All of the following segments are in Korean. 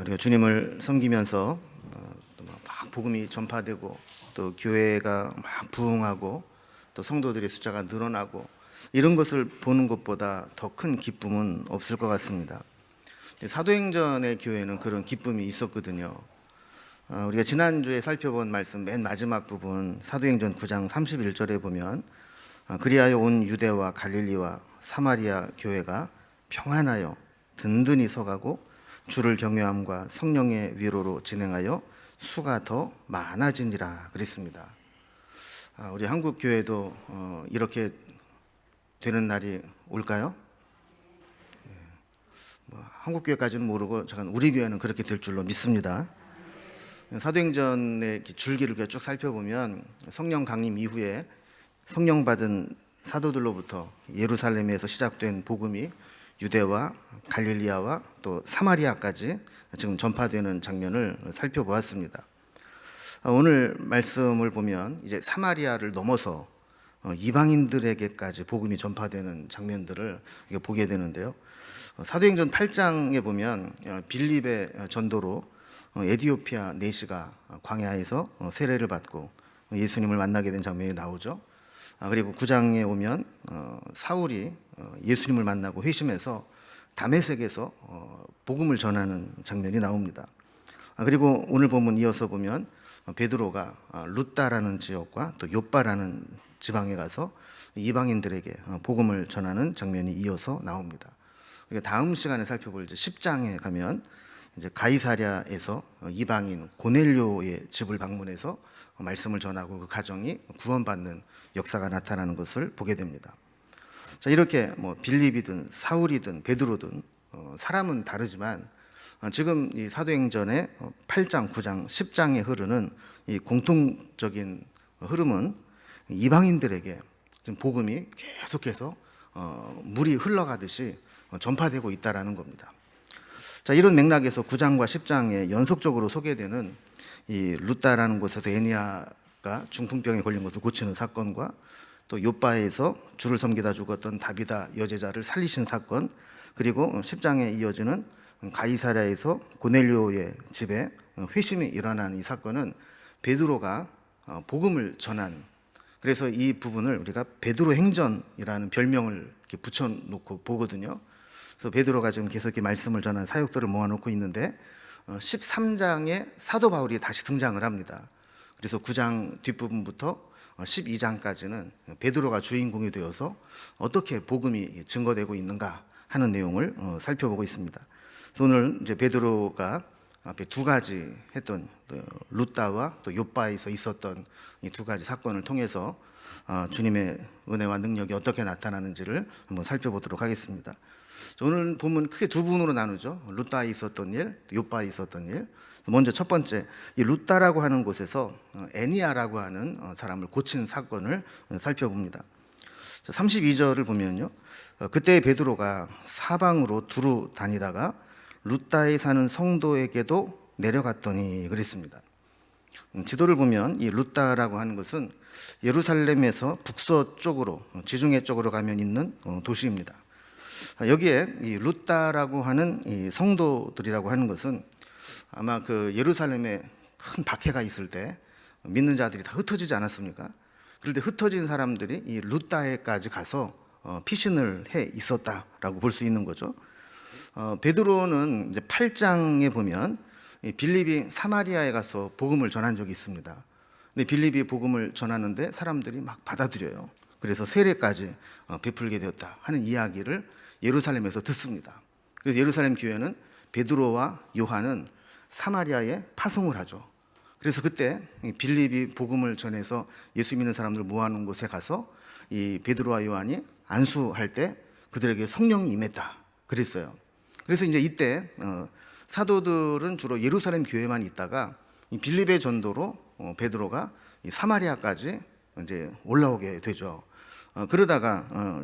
우리가 주님을 섬기면서 또막 복음이 전파되고 또 교회가 막 부흥하고 또 성도들의 숫자가 늘어나고 이런 것을 보는 것보다 더 큰 기쁨은 없을 것 같습니다. 사도행전의 교회는 그런 기쁨이 있었거든요. 우리가 지난주에 살펴본 말씀 맨 마지막 부분 사도행전 9장 31절에 보면 그리하여 온 유대와 갈릴리와 사마리아 교회가 평안하여 든든히 서가고 주를 경외함과 성령의 위로로 진행하여 수가 더 많아지니라 그랬습니다. 우리 한국 교회도 이렇게 되는 날이 올까요? 한국 교회까지는 모르고 잠깐 우리 교회는 그렇게 될 줄로 믿습니다. 사도행전의 줄기를 쭉 살펴보면 성령 강림 이후에 성령 받은 사도들로부터 예루살렘에서 시작된 복음이 유대와 갈릴리아와 또 사마리아까지 지금 전파되는 장면을 살펴보았습니다. 오늘 말씀을 보면 이제 사마리아를 넘어서 이방인들에게까지 복음이 전파되는 장면들을 보게 되는데요. 사도행전 8장에 보면 빌립의 전도로 에디오피아 내시가 광야에서 세례를 받고 예수님을 만나게 된 장면이 나오죠. 그리고 9장에 오면 사울이 예수님을 만나고 회심해서 다메섹에서 복음을 전하는 장면이 나옵니다. 그리고 오늘 본문 이어서 보면 베드로가 루다라는 지역과 또 욥바라는 지방에 가서 이방인들에게 복음을 전하는 장면이 이어서 나옵니다. 다음 시간에 살펴볼 10장에 가면 이제 가이사랴에서 이방인 고넬료의 집을 방문해서 말씀을 전하고 그 가정이 구원받는 역사가 나타나는 것을 보게 됩니다. 자, 이렇게 빌립이든 사울이든 베드로든 사람은 다르지만 지금 이 사도행전의 8장, 9장, 10장에 흐르는 이 공통적인 흐름은 이방인들에게 지금 복음이 계속해서 물이 흘러가듯이 전파되고 있다라는 겁니다. 자, 이런 맥락에서 9장과 10장에 연속적으로 소개되는 이 루다라는 곳에서 에니야가 중풍병에 걸린 것을 고치는 사건과 또 욥바에서 주를 섬기다 죽었던 다비다 여제자를 살리신 사건, 그리고 10장에 이어지는 가이사랴에서 고넬료의 집에 회심이 일어난 이 사건은 베드로가 복음을 전한, 그래서 이 부분을 우리가 베드로 행전이라는 별명을 이렇게 붙여놓고 보거든요. 그래서 베드로가 지금 계속 이렇게 말씀을 전한 사역들을 모아놓고 있는데 13장에 사도 바울이 다시 등장을 합니다. 그래서 9장 뒷부분부터 12장까지는 베드로가 주인공이 되어서 어떻게 복음이 증거되고 있는가 하는 내용을 살펴보고 있습니다. 그래서 오늘 이제 베드로가 앞에 두 가지 했던 루다와 또 욥바에서 있었던 이 두 가지 사건을 통해서 주님의 은혜와 능력이 어떻게 나타나는지를 한번 살펴보도록 하겠습니다. 오늘 본문 크게 두 부분으로 나누죠. 루다에 있었던 일, 욥바에 있었던 일. 먼저 첫 번째, 이 루다라고 하는 곳에서 에니야라고 하는 사람을 고친 사건을 살펴봅니다. 32절을 보면요, 그때 베드로가 사방으로 두루 다니다가 루다에 사는 성도에게도 내려갔더니 그랬습니다. 지도를 보면 이 루다라고 하는 것은 예루살렘에서 북서쪽으로 지중해 쪽으로 가면 있는 도시입니다. 여기에 이 루다라고 하는 이 성도들이라고 하는 것은 아마 그 예루살렘에 큰 박해가 있을 때 믿는 자들이 다 흩어지지 않았습니까? 그런데 흩어진 사람들이 이 루다에까지 가서 피신을 해 있었다라고 볼 수 있는 거죠. 베드로는 이제 8장에 보면 빌립이 사마리아에 가서 복음을 전한 적이 있습니다. 근데 빌립이 복음을 전하는데 사람들이 막 받아들여요. 그래서 세례까지 베풀게 되었다 하는 이야기를 예루살렘에서 듣습니다. 그래서 예루살렘 교회는 베드로와 요한은 사마리아에 파송을 하죠. 그래서 그때 빌립이 복음을 전해서 예수 믿는 사람들을 모아놓은 곳에 가서 이 베드로와 요한이 안수할 때 그들에게 성령이 임했다 그랬어요. 그래서 이제 이때 사도들은 주로 예루살렘 교회만 있다가 이 빌립의 전도로 베드로가 이 사마리아까지 이제 올라오게 되죠. 그러다가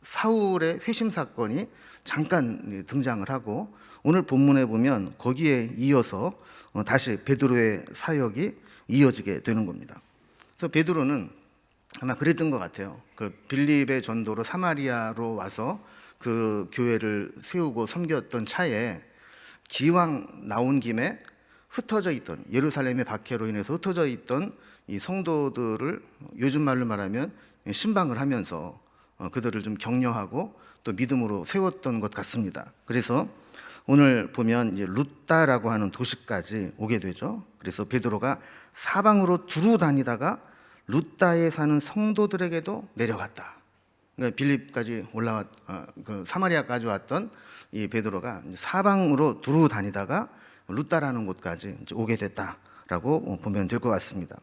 사울의 회심 사건이 잠깐 등장을 하고 오늘 본문에 보면 거기에 이어서 다시 베드로의 사역이 이어지게 되는 겁니다. 그래서 베드로는 아마 그랬던 것 같아요. 그 빌립의 전도로 사마리아로 와서 그 교회를 세우고 섬겼던 차에 기왕 나온 김에 흩어져 있던 예루살렘의 박해로 인해서 흩어져 있던 이 성도들을 요즘 말로 말하면 신방을 하면서 그들을 좀 격려하고 또 믿음으로 세웠던 것 같습니다. 그래서 오늘 보면 이제 룻다라고 하는 도시까지 오게 되죠. 그래서 베드로가 사방으로 두루 다니다가 룻다에 사는 성도들에게도 내려갔다. 그러니까 빌립까지 그 사마리아까지 왔던 이 베드로가 사방으로 두루 다니다가 룻다라는 곳까지 이제 오게 됐다라고 보면 될 것 같습니다.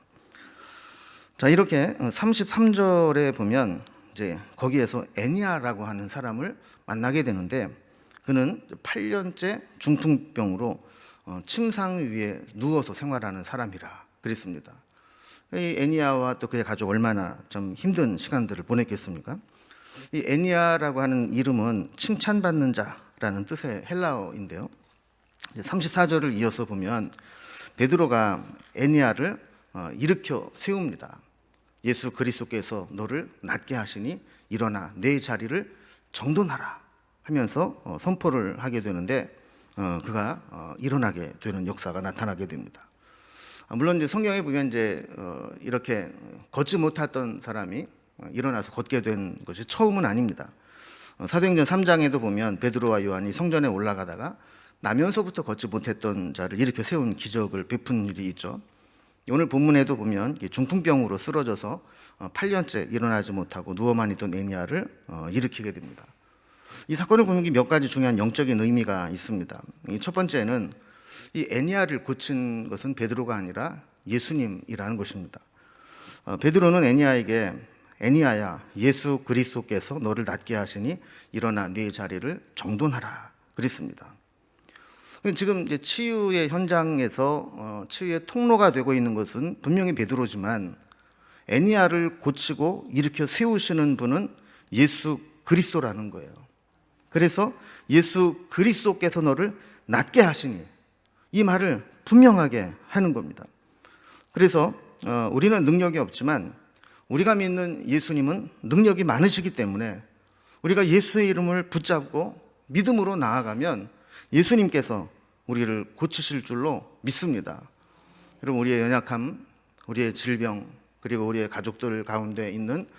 자, 이렇게 33절에 보면 이제 거기에서 애니아라고 하는 사람을 만나게 되는데, 그는 8년째 중풍병으로 침상 위에 누워서 생활하는 사람이라 그랬습니다. 이 애니아와 또 그의 가족 얼마나 좀 힘든 시간들을 보냈겠습니까? 이 애니아라고 하는 이름은 칭찬받는 자라는 뜻의 헬라어인데요. 34절을 이어서 보면 베드로가 애니아를 일으켜 세웁니다. 예수 그리스도께서 너를 낫게 하시니 일어나 내 자리를 정돈하라 하면서 선포를 하게 되는데, 그가 일어나게 되는 역사가 나타나게 됩니다. 물론 이제 성경에 보면 이제 이렇게 걷지 못했던 사람이 일어나서 걷게 된 것이 처음은 아닙니다. 사도행전 3장에도 보면 베드로와 요한이 성전에 올라가다가 나면서부터 걷지 못했던 자를 일으켜 세운 기적을 베푼 일이 있죠. 오늘 본문에도 보면 중풍병으로 쓰러져서 8년째 일어나지 못하고 누워만 있던 애니아를 일으키게 됩니다. 이 사건을 보면 몇 가지 중요한 영적인 의미가 있습니다. 첫 번째는 이 애니아를 고친 것은 베드로가 아니라 예수님이라는 것입니다. 베드로는 애니아에게 애니아야, 예수 그리스도께서 너를 낫게 하시니 일어나 네 자리를 정돈하라 그랬습니다. 지금 이제 치유의 현장에서 치유의 통로가 되고 있는 것은 분명히 베드로지만, 애니아를 고치고 일으켜 세우시는 분은 예수 그리스도라는 거예요. 그래서 예수 그리스도께서 너를 낫게 하시니, 이 말을 분명하게 하는 겁니다. 그래서 우리는 능력이 없지만 우리가 믿는 예수님은 능력이 많으시기 때문에 우리가 예수의 이름을 붙잡고 믿음으로 나아가면 예수님께서 우리를 고치실 줄로 믿습니다. 여러분, 우리의 연약함, 우리의 질병, 그리고 우리의 가족들 가운데 있는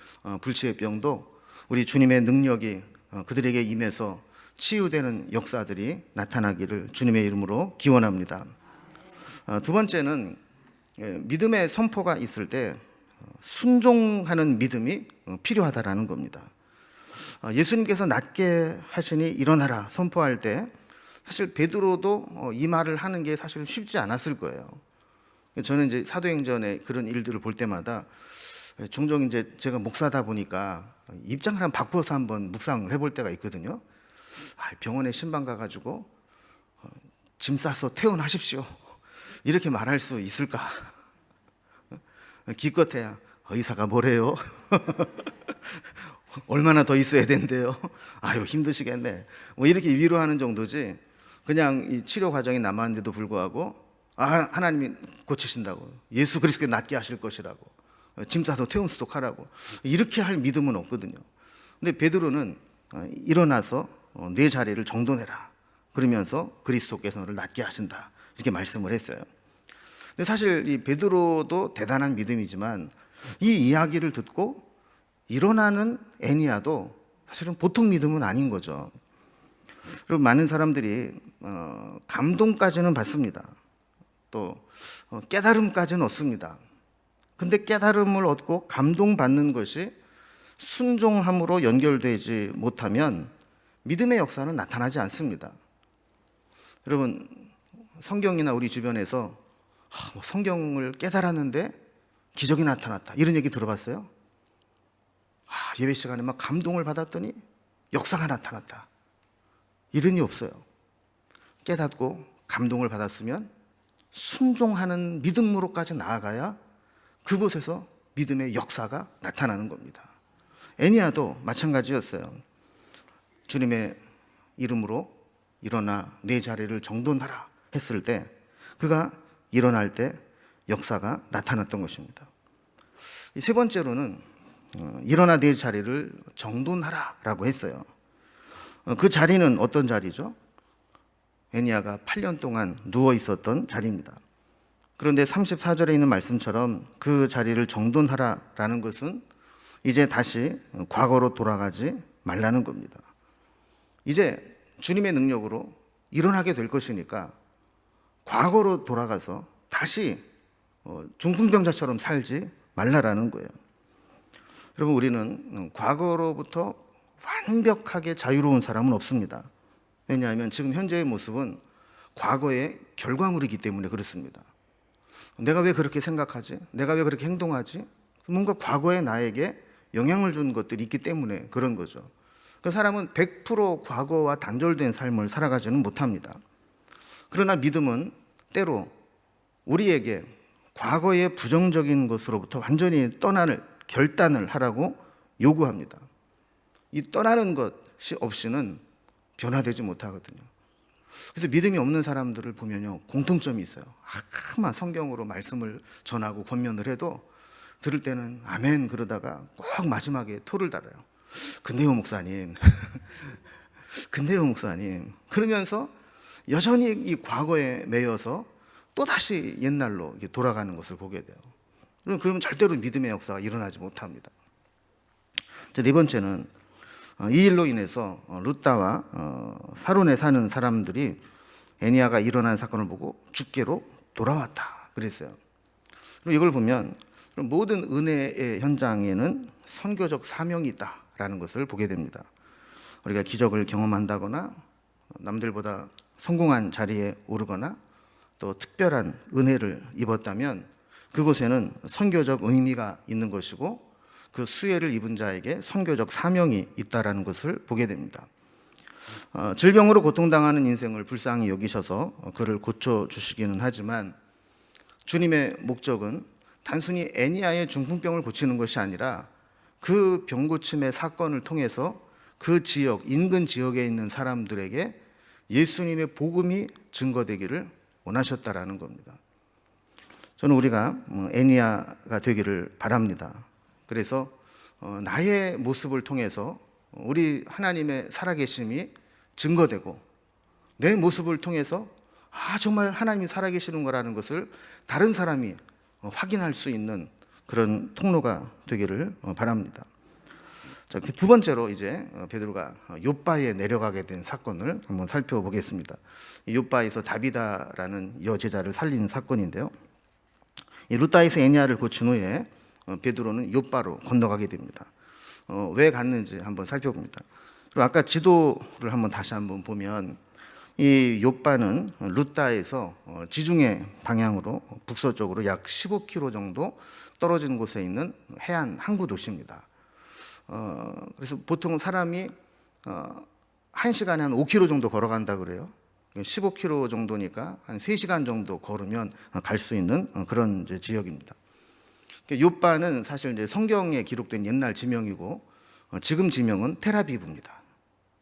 불치의 병도 우리 주님의 능력이 그들에게 임해서 치유되는 역사들이 나타나기를 주님의 이름으로 기원합니다. 두 번째는 믿음의 선포가 있을 때 순종하는 믿음이 필요하다라는 겁니다. 예수님께서 낫게 하시니 일어나라 선포할 때 사실 베드로도 이 말을 하는 게 사실 쉽지 않았을 거예요. 저는 이제 사도행전에 그런 일들을 볼 때마다 종종 이제 제가 목사다 보니까 입장을 한번 바꿔서 한번 묵상을 해볼 때가 있거든요. 병원에 신방 가가지고 짐 싸서 퇴원하십시오 이렇게 말할 수 있을까? 기껏해야 의사가 뭐래요? 얼마나 더 있어야 된대요? 아유 힘드시겠네. 뭐 이렇게 위로하는 정도지, 그냥 이 치료 과정이 남았는데도 불구하고 하나님이 고치신다고, 예수 그리스도께 낫게 하실 것이라고, 짐 싸서 퇴원 수속하라고, 이렇게 할 믿음은 없거든요. 근데 베드로는 일어나서 내 자리를 정돈해라 그러면서 그리스도께서 너를 낫게 하신다 이렇게 말씀을 했어요. 근데 사실 이 베드로도 대단한 믿음이지만 이 이야기를 듣고 일어나는 애니아도 사실은 보통 믿음은 아닌 거죠. 그리고 많은 사람들이 감동까지는 받습니다. 또 깨달음까지는 얻습니다. 근데 깨달음을 얻고 감동받는 것이 순종함으로 연결되지 못하면 믿음의 역사는 나타나지 않습니다. 여러분, 성경이나 우리 주변에서 성경을 깨달았는데 기적이 나타났다 이런 얘기 들어봤어요? 예배 시간에 막 감동을 받았더니 역사가 나타났다 이런 일 없어요. 깨닫고 감동을 받았으면 순종하는 믿음으로까지 나아가야 그곳에서 믿음의 역사가 나타나는 겁니다. 애니아도 마찬가지였어요. 주님의 이름으로 일어나 내 자리를 정돈하라 했을 때 그가 일어날 때 역사가 나타났던 것입니다. 세 번째로는 일어나 내 자리를 정돈하라 라고 했어요. 그 자리는 어떤 자리죠? 애니야가 8년 동안 누워 있었던 자리입니다. 그런데 34절에 있는 말씀처럼 그 자리를 정돈하라라는 것은 이제 다시 과거로 돌아가지 말라는 겁니다. 이제 주님의 능력으로 일어나게 될 것이니까 과거로 돌아가서 다시 중풍병자처럼 살지 말라라는 거예요. 여러분, 우리는 과거로부터 완벽하게 자유로운 사람은 없습니다. 왜냐하면 지금 현재의 모습은 과거의 결과물이기 때문에 그렇습니다. 내가 왜 그렇게 생각하지? 내가 왜 그렇게 행동하지? 뭔가 과거에 나에게 영향을 준 것들이 있기 때문에 그런 거죠. 그 사람은 100% 과거와 단절된 삶을 살아가지는 못합니다. 그러나 믿음은 때로 우리에게 과거의 부정적인 것으로부터 완전히 결단을 하라고 요구합니다. 이 떠나는 것이 없이는 변화되지 못하거든요. 그래서 믿음이 없는 사람들을 보면요, 공통점이 있어요. 아까만 성경으로 말씀을 전하고 권면을 해도 들을 때는 아멘 그러다가 꼭 마지막에 토를 달아요. 근데요 목사님 근데요 목사님 그러면서 여전히 이 과거에 매여서 또다시 옛날로 돌아가는 것을 보게 돼요. 그러면 절대로 믿음의 역사가 일어나지 못합니다. 네 번째는 이 일로 인해서 룻다와 사론에 사는 사람들이 애니야가 일어난 사건을 보고 죽게로 돌아왔다 그랬어요. 그리고 이걸 보면 모든 은혜의 현장에는 선교적 사명이 있다라는 것을 보게 됩니다. 우리가 기적을 경험한다거나 남들보다 성공한 자리에 오르거나 또 특별한 은혜를 입었다면 그곳에는 선교적 의미가 있는 것이고 그 수혜를 입은 자에게 선교적 사명이 있다라는 것을 보게 됩니다. 질병으로 고통당하는 인생을 불쌍히 여기셔서 그를 고쳐주시기는 하지만 주님의 목적은 단순히 애니야의 중풍병을 고치는 것이 아니라 그 병고침의 사건을 통해서 그 지역, 인근 지역에 있는 사람들에게 예수님의 복음이 증거되기를 원하셨다라는 겁니다. 저는 우리가 애니야가 되기를 바랍니다. 그래서 나의 모습을 통해서 우리 하나님의 살아계심이 증거되고 내 모습을 통해서 정말 하나님이 살아계시는 거라는 것을 다른 사람이 확인할 수 있는 그런 통로가 되기를 바랍니다. 자, 두 번째로 이제 베드로가 욥바에 내려가게 된 사건을 한번 살펴보겠습니다. 욥바에서 다비다라는 여제자를 살린 사건인데요. 이 룻다에서 애니야를 고친 후에 베드로는 욥바로 건너가게 됩니다. 왜 갔는지 한번 살펴봅니다. 그리고 아까 지도를 다시 한번 보면 이 욥바는 룻다에서 지중해 방향으로 북서쪽으로 약 15km 정도 떨어진 곳에 있는 해안 항구 도시입니다. 그래서 보통 사람이 1시간에 한 5km 정도 걸어간다 그래요. 15km 정도니까 한 3시간 정도 걸으면 갈 수 있는 그런 이제 지역입니다. 욥바는 사실 이제 성경에 기록된 옛날 지명이고 지금 지명은 텔아비브입니다.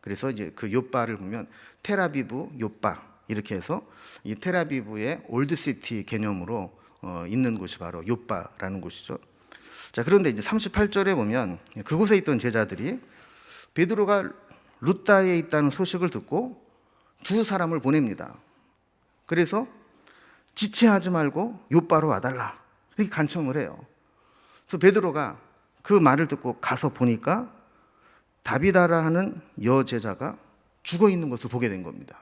그래서 이제 그 욥바를 보면 텔아비브 욥바 이렇게 해서 이 텔아비브의 올드시티 개념으로 있는 곳이 바로 욥바라는 곳이죠. 자, 그런데 이제 38절에 보면 그곳에 있던 제자들이 베드로가 룻다에 있다는 소식을 듣고 두 사람을 보냅니다. 그래서 지체하지 말고 욥바로 와달라 이렇게 간청을 해요. 그래서 베드로가 그 말을 듣고 가서 보니까 다비다라 하는 여제자가 죽어 있는 것을 보게 된 겁니다.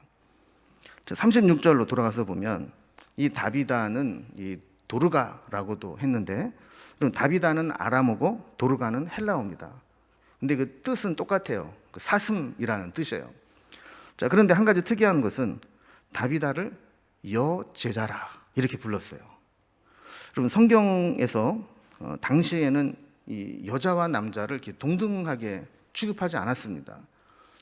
36절로 돌아가서 보면 이 다비다는 이 도르가라고도 했는데 그럼 다비다는 아람어고 도르가는 헬라어입니다. 근데 그 뜻은 똑같아요. 그 사슴이라는 뜻이에요. 자, 그런데 한 가지 특이한 것은 다비다를 여제자라 이렇게 불렀어요. 여러분, 성경에서 당시에는 이 여자와 남자를 이렇게 동등하게 취급하지 않았습니다.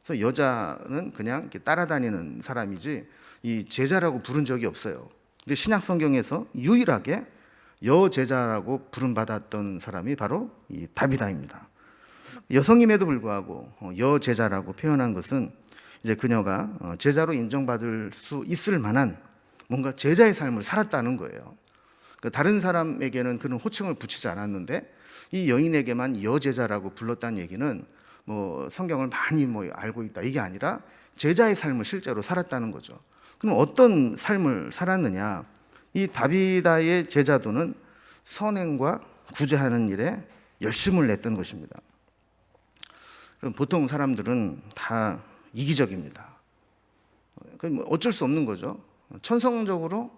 그래서 여자는 그냥 이렇게 따라다니는 사람이지 이 제자라고 부른 적이 없어요. 근데 신약 성경에서 유일하게 여제자라고 부름받았던 사람이 바로 이 다비다입니다. 여성임에도 불구하고 여제자라고 표현한 것은 이제 그녀가 제자로 인정받을 수 있을 만한 뭔가 제자의 삶을 살았다는 거예요. 다른 사람에게는 그런 호칭을 붙이지 않았는데 이 여인에게만 여제자라고 불렀다는 얘기는 성경을 많이 알고 있다 이게 아니라 제자의 삶을 실제로 살았다는 거죠. 그럼 어떤 삶을 살았느냐? 이 다비다의 제자도는 선행과 구제하는 일에 열심을 냈던 것입니다. 그럼 보통 사람들은 다 이기적입니다. 그럼 어쩔 수 없는 거죠. 천성적으로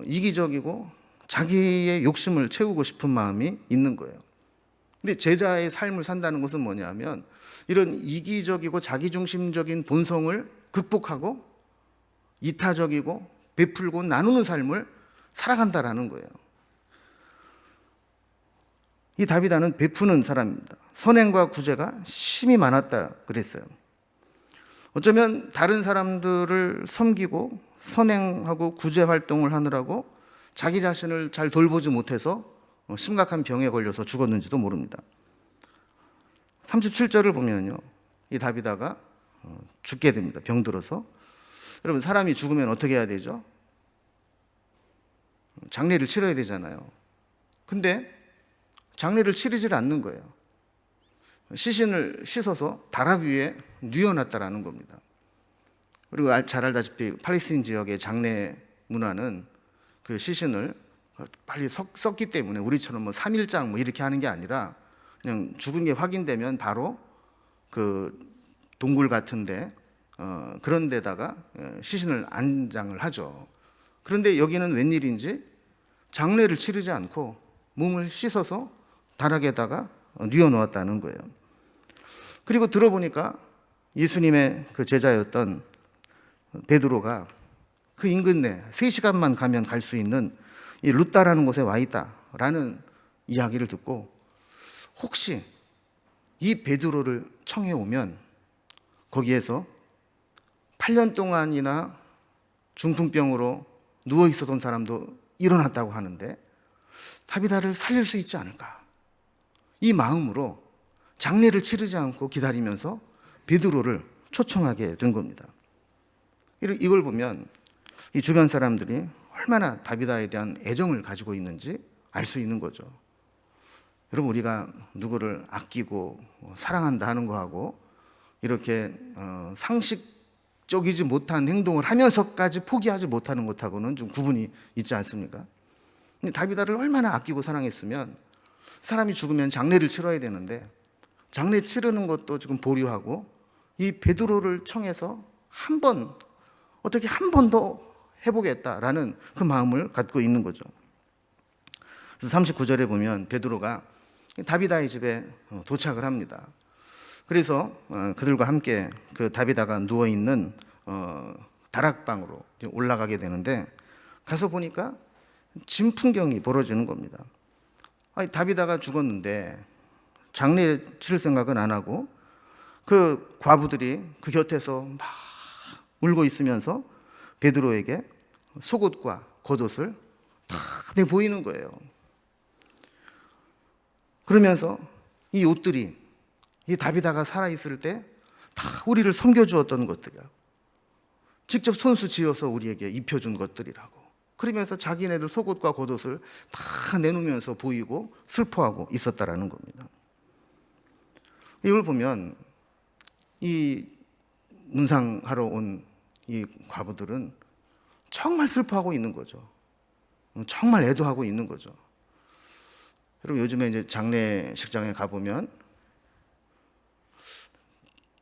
이기적이고 자기의 욕심을 채우고 싶은 마음이 있는 거예요. 근데 제자의 삶을 산다는 것은 뭐냐면 이런 이기적이고 자기중심적인 본성을 극복하고 이타적이고 베풀고 나누는 삶을 살아간다라는 거예요. 이 다비다는 베푸는 사람입니다. 선행과 구제가 심히 많았다 그랬어요. 어쩌면 다른 사람들을 섬기고 선행하고 구제 활동을 하느라고 자기 자신을 잘 돌보지 못해서 심각한 병에 걸려서 죽었는지도 모릅니다. 37절을 보면요, 이 다비다가 죽게 됩니다. 병들어서. 여러분, 사람이 죽으면 어떻게 해야 되죠? 장례를 치러야 되잖아요. 근데 장례를 치르질 않는 거예요. 시신을 씻어서 다락 위에 뉘어놨다라는 겁니다. 그리고 잘 알다시피 팔레스틴 지역의 장례 문화는 그 시신을 빨리 썩기 때문에 우리처럼 뭐 3일장 뭐 이렇게 하는 게 아니라 그냥 죽은 게 확인되면 바로 그 동굴 같은데 그런 데다가 시신을 안장을 하죠. 그런데 여기는 웬일인지 장례를 치르지 않고 몸을 씻어서 다락에다가 뉘어 놓았다는 거예요. 그리고 들어보니까 예수님의 그 제자였던 베드로가 그 인근에 3시간만 가면 갈 수 있는 이 룻다라는 곳에 와 있다라는 이야기를 듣고 혹시 이 베드로를 청해 오면 거기에서 8년 동안이나 중풍병으로 누워 있었던 사람도 일어났다고 하는데 다비다를 살릴 수 있지 않을까? 이 마음으로 장례를 치르지 않고 기다리면서 베드로를 초청하게 된 겁니다. 이걸 보면 이 주변 사람들이 얼마나 다비다에 대한 애정을 가지고 있는지 알 수 있는 거죠. 여러분, 우리가 누구를 아끼고 사랑한다 하는 거하고 이렇게 상식적이지 못한 행동을 하면서까지 포기하지 못하는 것하고는 좀 구분이 있지 않습니까? 근데 다비다를 얼마나 아끼고 사랑했으면 사람이 죽으면 장례를 치러야 되는데 장례 치르는 것도 지금 보류하고 이 베드로를 청해서 어떻게 한 번 더 해보겠다라는 그 마음을 갖고 있는 거죠. 그래서 39절에 보면 베드로가 다비다의 집에 도착을 합니다. 그래서 그들과 함께 그 다비다가 누워있는 다락방으로 올라가게 되는데 가서 보니까 진풍경이 벌어지는 겁니다. 아니, 다비다가 죽었는데 장례 치를 생각은 안 하고 그 과부들이 그 곁에서 막 울고 있으면서 베드로에게 속옷과 겉옷을 다 내보이는 거예요. 그러면서 이 옷들이 이 다비다가 살아있을 때 다 우리를 섬겨주었던 것들이야. 직접 손수 지어서 우리에게 입혀준 것들이라고. 그러면서 자기네들 속옷과 겉옷을 다 내놓으면서 보이고 슬퍼하고 있었다라는 겁니다. 이걸 보면 이 문상하러 온 이 과부들은 정말 슬퍼하고 있는 거죠. 정말 애도하고 있는 거죠. 여러분, 요즘에 이제 장례식장에 가보면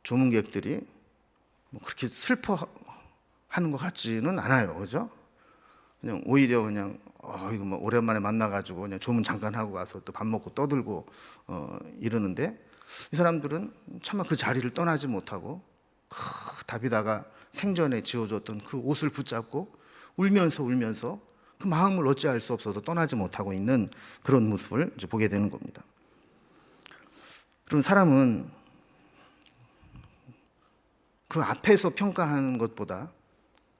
조문객들이 뭐 그렇게 슬퍼하는 것 같지는 않아요, 그죠? 그냥 오히려 그냥 이거 뭐 오랜만에 만나가지고 그냥 조문 잠깐 하고 가서 또 밥 먹고 떠들고 이러는데 이 사람들은 차마 그 자리를 떠나지 못하고 다비다가 생전에 지어줬던 그 옷을 붙잡고 울면서 그 마음을 어찌할 수 없어서 떠나지 못하고 있는 그런 모습을 이제 보게 되는 겁니다. 그럼 사람은 그 앞에서 평가하는 것보다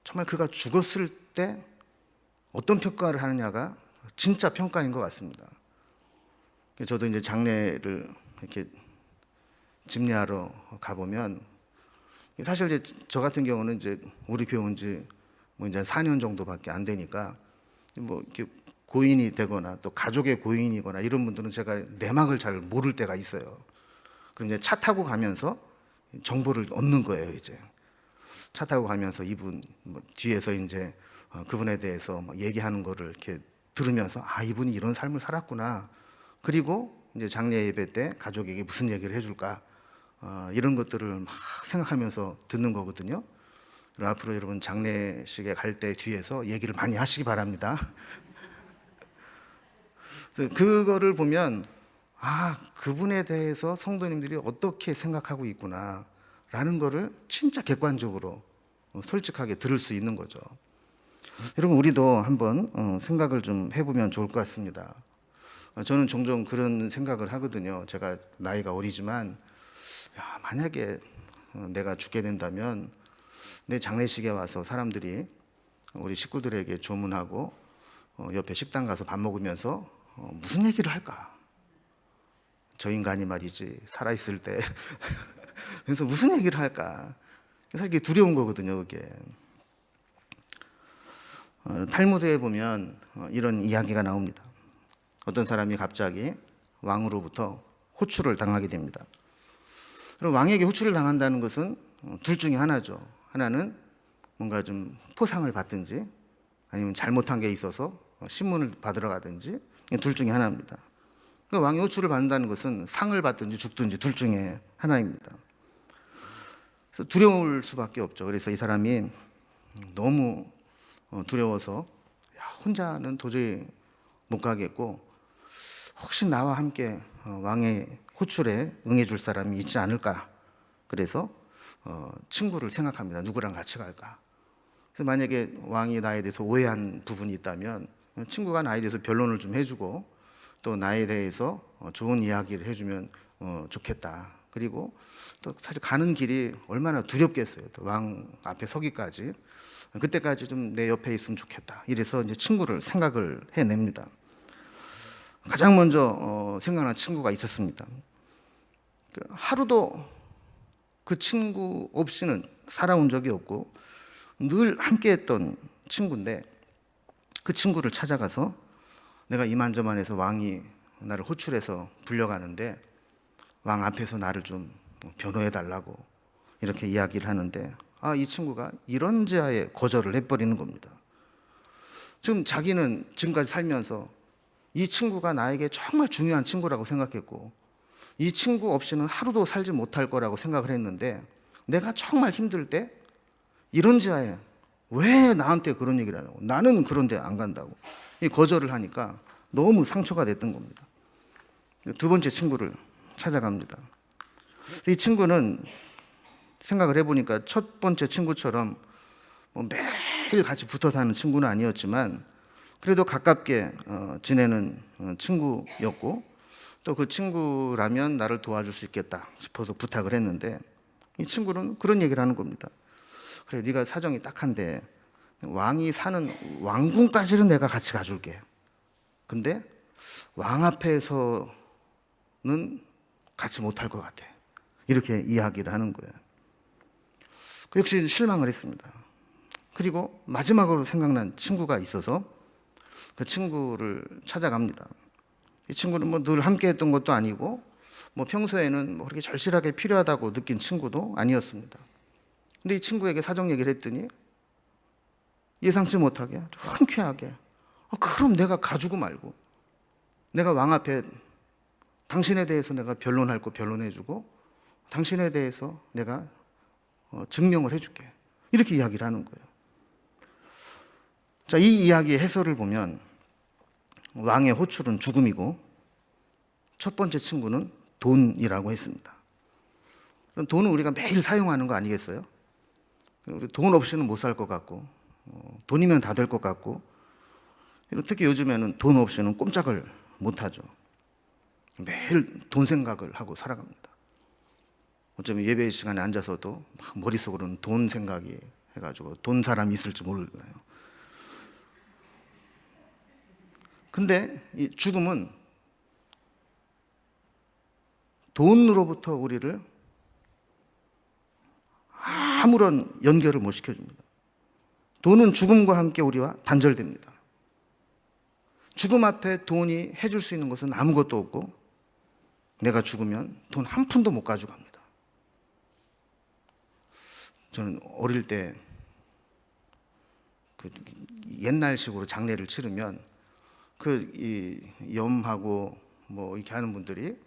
정말 그가 죽었을 때 어떤 평가를 하느냐가 진짜 평가인 것 같습니다. 저도 이제 장례를 이렇게 집례하러 가보면 사실 이제 저 같은 경우는 이제 우리 교회 온 지 뭐 이제 4년 정도밖에 안 되니까 뭐 이렇게 고인이 되거나 또 가족의 고인이거나 이런 분들은 제가 내막을 잘 모를 때가 있어요. 그럼 이제 차 타고 가면서 정보를 얻는 거예요, 이제. 차 타고 가면서 이분 뒤에서 이제 그분에 대해서 얘기하는 거를 이렇게 들으면서 아, 이분이 이런 삶을 살았구나. 그리고 이제 장례 예배 때 가족에게 무슨 얘기를 해줄까, 이런 것들을 막 생각하면서 듣는 거거든요. 그럼 앞으로 여러분 장례식에 갈 때 뒤에서 얘기를 많이 하시기 바랍니다. 그래서 그거를 보면 아, 그분에 대해서 성도님들이 어떻게 생각하고 있구나 라는 거를 진짜 객관적으로 솔직하게 들을 수 있는 거죠. 여러분, 우리도 한번 생각을 좀 해보면 좋을 것 같습니다. 저는 종종 그런 생각을 하거든요. 제가 나이가 어리지만 야, 만약에 내가 죽게 된다면 내 장례식에 와서 사람들이 우리 식구들에게 조문하고 옆에 식당 가서 밥 먹으면서 무슨 얘기를 할까? 저 인간이 말이지 살아있을 때 그래서 무슨 얘기를 할까? 사실 이게 두려운 거거든요. 그게 탈무드에 보면 이런 이야기가 나옵니다. 어떤 사람이 갑자기 왕으로부터 호출을 당하게 됩니다. 그럼 왕에게 호출을 당한다는 것은 둘 중에 하나죠. 하나는 뭔가 좀 포상을 받든지 아니면 잘못한 게 있어서 신문을 받으러 가든지, 둘 중에 하나입니다. 그러니까 왕의 호출을 받는다는 것은 상을 받든지 죽든지 둘 중에 하나입니다. 그래서 두려울 수밖에 없죠. 그래서 이 사람이 너무 두려워서 야, 혼자는 도저히 못 가겠고 혹시 나와 함께 왕의 호출에 응해줄 사람이 있지 않을까. 그래서 친구를 생각합니다. 누구랑 같이 갈까. 그래서 만약에 왕이 나에 대해서 오해한 부분이 있다면 친구가 나에 대해서 변론을 좀 해주고 또 나에 대해서 좋은 이야기를 해주면 좋겠다. 그리고 또 사실 가는 길이 얼마나 두렵겠어요. 또 왕 앞에 서기까지. 그때까지 좀 내 옆에 있으면 좋겠다. 이래서 이제 친구를 생각을 해냅니다. 가장 먼저 생각난 친구가 있었습니다. 하루도 그 친구 없이는 살아온 적이 없고 늘 함께했던 친구인데 그 친구를 찾아가서 내가 이만저만해서 왕이 나를 호출해서 불려가는데 왕 앞에서 나를 좀 변호해 달라고 이렇게 이야기를 하는데 이 친구가 이런저하에 거절을 해버리는 겁니다. 지금 자기는 지금까지 살면서 이 친구가 나에게 정말 중요한 친구라고 생각했고 이 친구 없이는 하루도 살지 못할 거라고 생각을 했는데 내가 정말 힘들 때 이런저하에 왜 나한테 그런 얘기를 하냐고, 나는 그런데 안 간다고 이 거절을 하니까 너무 상처가 됐던 겁니다. 두 번째 친구를 찾아갑니다. 이 친구는 생각을 해보니까 첫 번째 친구처럼 매일 같이 붙어 사는 친구는 아니었지만 그래도 가깝게 지내는 친구였고 또 그 친구라면 나를 도와줄 수 있겠다 싶어서 부탁을 했는데 이 친구는 그런 얘기를 하는 겁니다. 그래, 네가 사정이 딱한데 왕이 사는 왕궁까지는 내가 같이 가줄게. 근데 왕 앞에서는 같이 못할 것 같아. 이렇게 이야기를 하는 거예요. 역시 실망을 했습니다. 그리고 마지막으로 생각난 친구가 있어서 그 친구를 찾아갑니다. 이 친구는 늘 함께 했던 것도 아니고 평소에는 그렇게 절실하게 필요하다고 느낀 친구도 아니었습니다. 근데 이 친구에게 사정 얘기를 했더니 예상치 못하게 흔쾌하게 그럼 내가 가주고 말고 내가 왕 앞에 당신에 대해서 내가 변론할 거 변론해주고 당신에 대해서 내가 증명을 해줄게. 이렇게 이야기를 하는 거예요. 자, 이 이야기의 해설을 보면 왕의 호출은 죽음이고 첫 번째 친구는 돈이라고 했습니다. 그럼 돈은 우리가 매일 사용하는 거 아니겠어요? 우리 돈 없이는 못 살 것 같고 돈이면 다 될 것 같고 특히 요즘에는 돈 없이는 꼼짝을 못 하죠. 매일 돈 생각을 하고 살아갑니다. 어쩌면 예배 시간에 앉아서도 막 머릿속으로는 돈 생각이 해가지고 돈 사람이 있을지 모르겠어요. 근데 이 죽음은 돈으로부터 우리를 아무런 연결을 못 시켜줍니다. 돈은 죽음과 함께 우리와 단절됩니다. 죽음 앞에 돈이 해줄 수 있는 것은 아무것도 없고 내가 죽으면 돈 한 푼도 못 가져갑니다. 저는 어릴 때 그 옛날식으로 장례를 치르면 이 염하고 뭐 이렇게 하는 분들이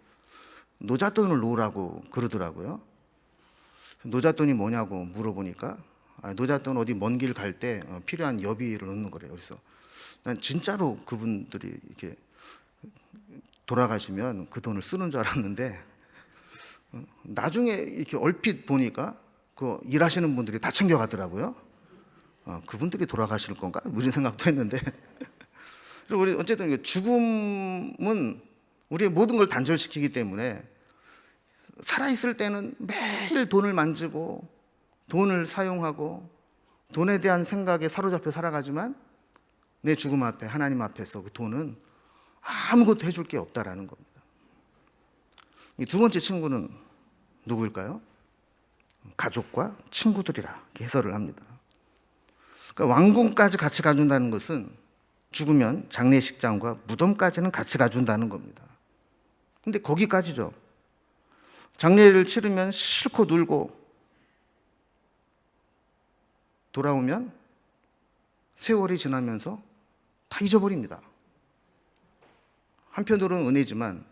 노잣돈을 놓으라고 그러더라고요. 노잣돈이 뭐냐고 물어보니까 노잣돈 어디 먼 길 갈 때 필요한 여비를 넣는 거래요. 그래서 난 진짜로 그분들이 이렇게 돌아가시면 그 돈을 쓰는 줄 알았는데 나중에 이렇게 얼핏 보니까 그 일하시는 분들이 다 챙겨가더라고요. 그분들이 돌아가실 건가? 뭐 이런 생각도 했는데 그리고 우리 어쨌든 죽음은 우리의 모든 걸 단절시키기 때문에 살아있을 때는 매일 돈을 만지고 돈을 사용하고 돈에 대한 생각에 사로잡혀 살아가지만 내 죽음 앞에 하나님 앞에서 그 돈은 아무것도 해줄 게 없다라는 겁니다. 이 두 번째 친구는 누구일까요? 가족과 친구들이라 해설을 합니다. 그러니까 왕궁까지 같이 가준다는 것은 죽으면 장례식장과 무덤까지는 같이 가준다는 겁니다. 근데 거기까지죠. 장례를 치르면 실컷 울고 돌아오면 세월이 지나면서 다 잊어버립니다. 한편으로는 은혜지만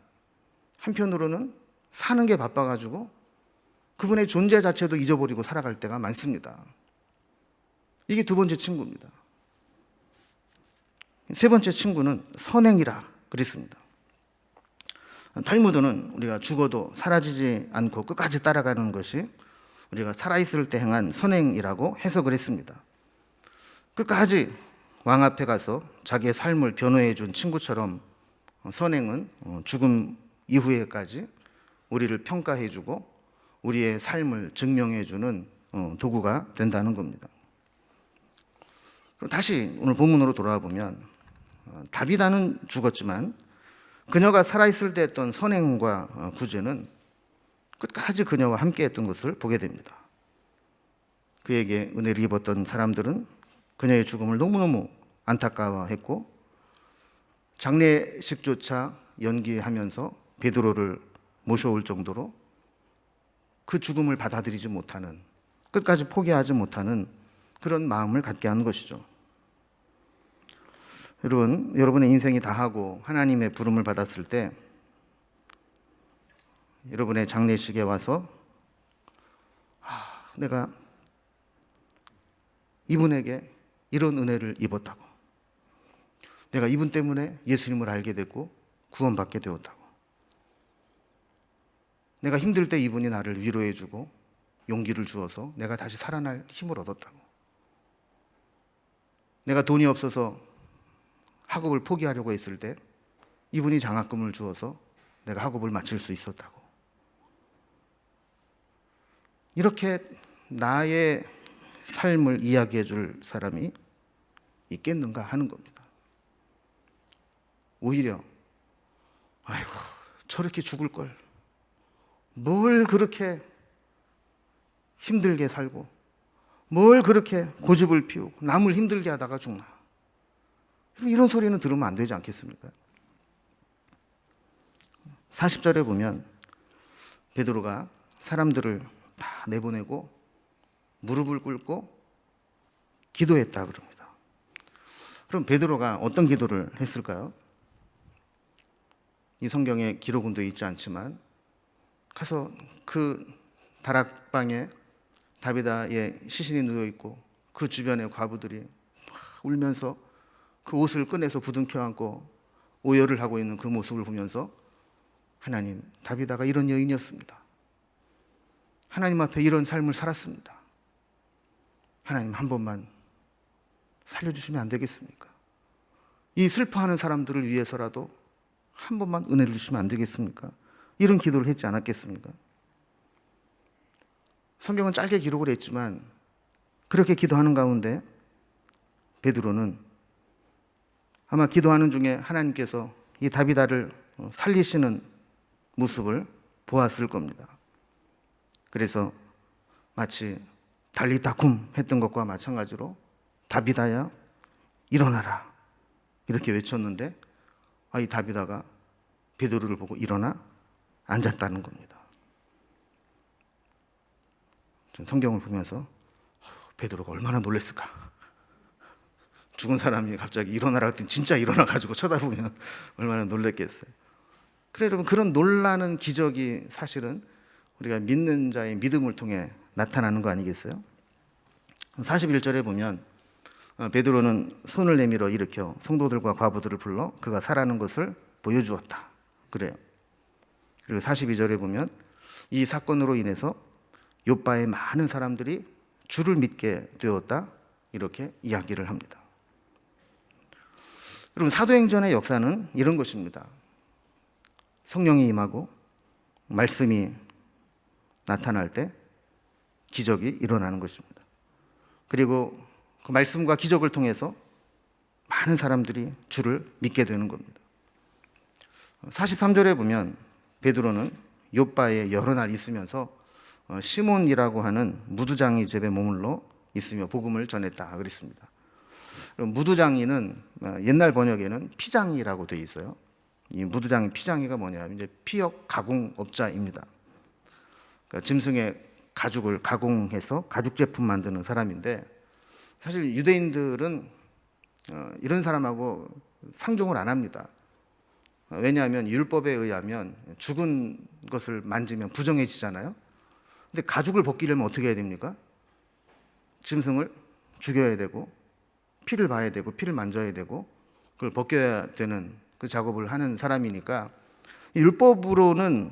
한편으로는 사는 게 바빠가지고 그분의 존재 자체도 잊어버리고 살아갈 때가 많습니다. 이게 두 번째 친구입니다. 세 번째 친구는 선행이라 그랬습니다. 탈무드는 우리가 죽어도 사라지지 않고 끝까지 따라가는 것이 우리가 살아있을 때 행한 선행이라고 해석을 했습니다. 끝까지 왕 앞에 가서 자기의 삶을 변호해 준 친구처럼 선행은 죽음 이후에까지 우리를 평가해 주고 우리의 삶을 증명해 주는 도구가 된다는 겁니다. 그럼 다시 오늘 본문으로 돌아와 보면 다비다는 죽었지만 그녀가 살아있을 때 했던 선행과 구제는 끝까지 그녀와 함께 했던 것을 보게 됩니다. 그에게 은혜를 입었던 사람들은 그녀의 죽음을 너무너무 안타까워했고 장례식조차 연기하면서 베드로를 모셔올 정도로 그 죽음을 받아들이지 못하는, 끝까지 포기하지 못하는 그런 마음을 갖게 하는 것이죠. 여러분의 인생이 다하고 하나님의 부름을 받았을 때 여러분의 장례식에 와서 내가 이분에게 이런 은혜를 입었다고, 내가 이분 때문에 예수님을 알게 됐고 구원받게 되었다고, 내가 힘들 때 이분이 나를 위로해주고 용기를 주어서 내가 다시 살아날 힘을 얻었다고, 내가 돈이 없어서 학업을 포기하려고 했을 때 이분이 장학금을 주어서 내가 학업을 마칠 수 있었다고, 이렇게 나의 삶을 이야기해 줄 사람이 있겠는가 하는 겁니다. 오히려 아이고 저렇게 죽을 걸, 뭘 그렇게 힘들게 살고 뭘 그렇게 고집을 피우고 남을 힘들게 하다가 죽나, 이런 소리는 들으면 안 되지 않겠습니까? 40절에 보면 베드로가 사람들을 다 내보내고 무릎을 꿇고 기도했다 그럽니다. 그럼 베드로가 어떤 기도를 했을까요? 이 성경에 기록은 되어 있지 않지만 가서 그 다락방에 다비다의 시신이 누워 있고 그 주변에 과부들이 막 울면서 그 옷을 꺼내서 부둥켜 안고 오열을 하고 있는 그 모습을 보면서 하나님, 다비다가 이런 여인이었습니다. 하나님 앞에 이런 삶을 살았습니다. 하나님 한 번만 살려주시면 안 되겠습니까? 이 슬퍼하는 사람들을 위해서라도 한 번만 은혜를 주시면 안 되겠습니까? 이런 기도를 했지 않았겠습니까? 성경은 짧게 기록을 했지만 그렇게 기도하는 가운데 베드로는 아마 기도하는 중에 하나님께서 이 다비다를 살리시는 모습을 보았을 겁니다. 그래서 마치 달리다 쿰 했던 것과 마찬가지로 다비다야 일어나라 이렇게 외쳤는데 이 다비다가 베드로를 보고 일어나 앉았다는 겁니다. 성경을 보면서 베드로가 얼마나 놀랐을까. 죽은 사람이 갑자기 일어나라 했더니 진짜 일어나가지고 쳐다보면 얼마나 놀랬겠어요. 그래 여러분, 그런 놀라는 기적이 사실은 우리가 믿는 자의 믿음을 통해 나타나는 거 아니겠어요? 41절에 보면 베드로는 손을 내밀어 일으켜 성도들과 과부들을 불러 그가 살아난 것을 보여주었다 그래요. 그리고 42절에 보면 이 사건으로 인해서 욥바의 많은 사람들이 주를 믿게 되었다 이렇게 이야기를 합니다. 여러분, 사도행전의 역사는 이런 것입니다. 성령이 임하고 말씀이 나타날 때 기적이 일어나는 것입니다. 그리고 그 말씀과 기적을 통해서 많은 사람들이 주를 믿게 되는 겁니다. 43절에 보면 베드로는 욥바에 여러 날 있으면서 시몬이라고 하는 무두장이 집에 머물러 있으며 복음을 전했다 그랬습니다. 무두장이는 옛날 번역에는 피장이라고 되어 있어요. 이 무두장이 피장이가 뭐냐면 이제 피역 가공업자입니다. 그러니까 짐승의 가죽을 가공해서 가죽 제품 만드는 사람인데, 사실 유대인들은 이런 사람하고 상종을 안 합니다. 왜냐하면 율법에 의하면 죽은 것을 만지면 부정해지잖아요. 근데 가죽을 벗기려면 어떻게 해야 됩니까? 짐승을 죽여야 되고 피를 봐야 되고 피를 만져야 되고 그걸 벗겨야 되는 그 작업을 하는 사람이니까 율법으로는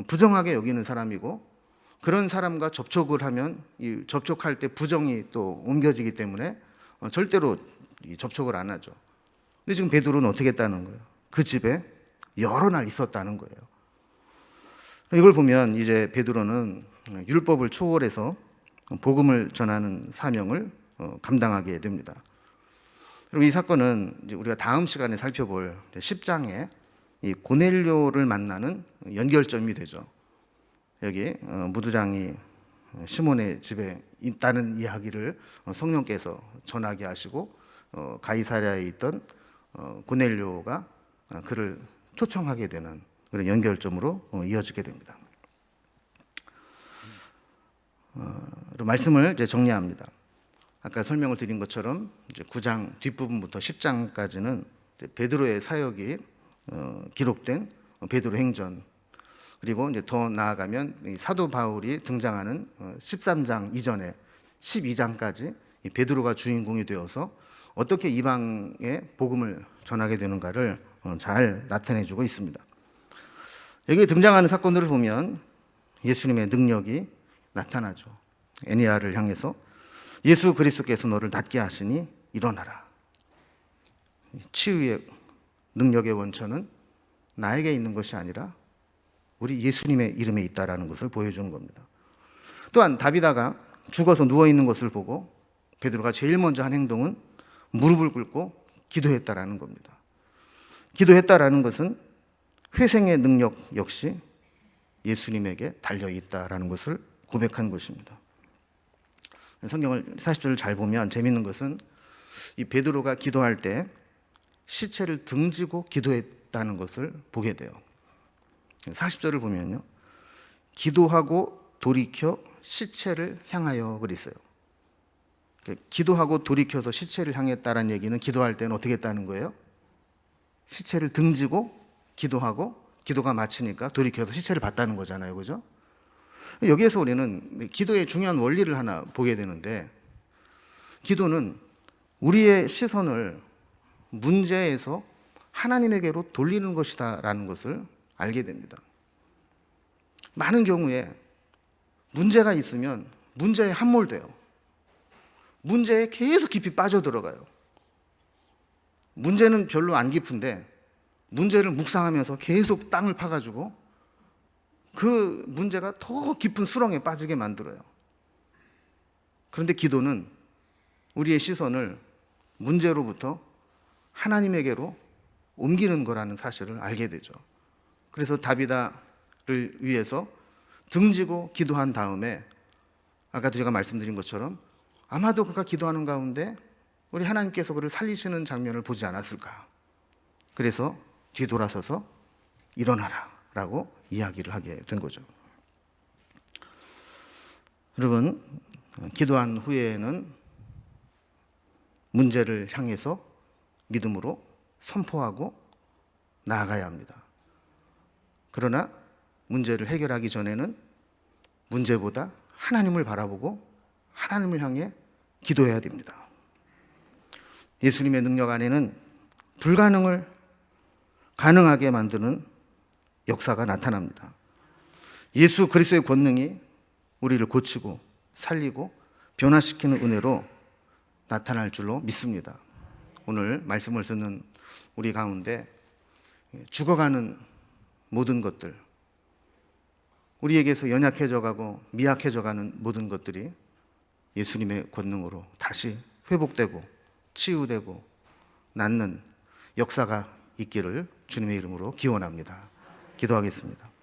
부정하게 여기는 사람이고, 그런 사람과 접촉을 하면 이 접촉할 때 부정이 또 옮겨지기 때문에 절대로 이 접촉을 안 하죠. 근데 지금 베드로는 어떻게 했다는 거예요? 그 집에 여러 날 있었다는 거예요. 이걸 보면 이제 베드로는 율법을 초월해서 복음을 전하는 사명을 감당하게 됩니다. 그리고 이 사건은 이제 우리가 다음 시간에 살펴볼 10장에 이 고넬료를 만나는 연결점이 되죠. 여기 무두장이 시몬의 집에 있다는 이야기를 성령께서 전하게 하시고 가이사랴에 있던 고넬료가 그를 초청하게 되는 그런 연결점으로 이어지게 됩니다. 말씀을 이제 정리합니다. 아까 설명을 드린 것처럼 이제 9장 뒷부분부터 10장까지는 베드로의 사역이 기록된 베드로 행전, 그리고 이제 더 나아가면 사도 바울이 등장하는 13장 이전에 12장까지 베드로가 주인공이 되어서 어떻게 이방에 복음을 전하게 되는가를 잘 나타내주고 있습니다. 여기에 등장하는 사건들을 보면 예수님의 능력이 나타나죠. 애니야를 향해서 예수 그리스도께서 너를 낫게 하시니 일어나라. 치유의 능력의 원천은 나에게 있는 것이 아니라 우리 예수님의 이름에 있다라는 것을 보여주는 겁니다. 또한 다비다가 죽어서 누워있는 것을 보고 베드로가 제일 먼저 한 행동은 무릎을 꿇고 기도했다라는 겁니다. 기도했다라는 것은 회생의 능력 역시 예수님에게 달려있다라는 것을 고백한 것입니다. 성경을 40절을 잘 보면 재미있는 것은 이 베드로가 기도할 때 시체를 등지고 기도했다는 것을 보게 돼요. 40절을 보면요, 기도하고 돌이켜 시체를 향하여 그랬어요. 기도하고 돌이켜서 시체를 향했다는 얘기는 기도할 때는 어떻게 했다는 거예요? 시체를 등지고 기도하고 기도가 마치니까 돌이켜서 시체를 봤다는 거잖아요, 그죠? 여기에서 우리는 기도의 중요한 원리를 하나 보게 되는데, 기도는 우리의 시선을 문제에서 하나님에게로 돌리는 것이다라는 것을 알게 됩니다. 많은 경우에 문제가 있으면 문제에 함몰돼요. 문제에 계속 깊이 빠져들어가요. 문제는 별로 안 깊은데 문제를 묵상하면서 계속 땅을 파가지고 그 문제가 더 깊은 수렁에 빠지게 만들어요. 그런데 기도는 우리의 시선을 문제로부터 하나님에게로 옮기는 거라는 사실을 알게 되죠. 그래서 다비다를 위해서 등지고 기도한 다음에 아까 제가 말씀드린 것처럼 아마도 그가 기도하는 가운데 우리 하나님께서 그를 살리시는 장면을 보지 않았을까. 그래서 뒤돌아서서 일어나라 라고 이야기를 하게 된 거죠. 여러분, 기도한 후에는 문제를 향해서 믿음으로 선포하고 나아가야 합니다. 그러나 문제를 해결하기 전에는 문제보다 하나님을 바라보고 하나님을 향해 기도해야 됩니다. 예수님의 능력 안에는 불가능을 가능하게 만드는 역사가 나타납니다. 예수 그리스도의 권능이 우리를 고치고 살리고 변화시키는 은혜로 나타날 줄로 믿습니다. 오늘 말씀을 듣는 우리 가운데 죽어가는 모든 것들, 우리에게서 연약해져 가고 미약해져 가는 모든 것들이 예수님의 권능으로 다시 회복되고 치유되고 낫는 역사가 있기를 주님의 이름으로 기원합니다. 기도하겠습니다.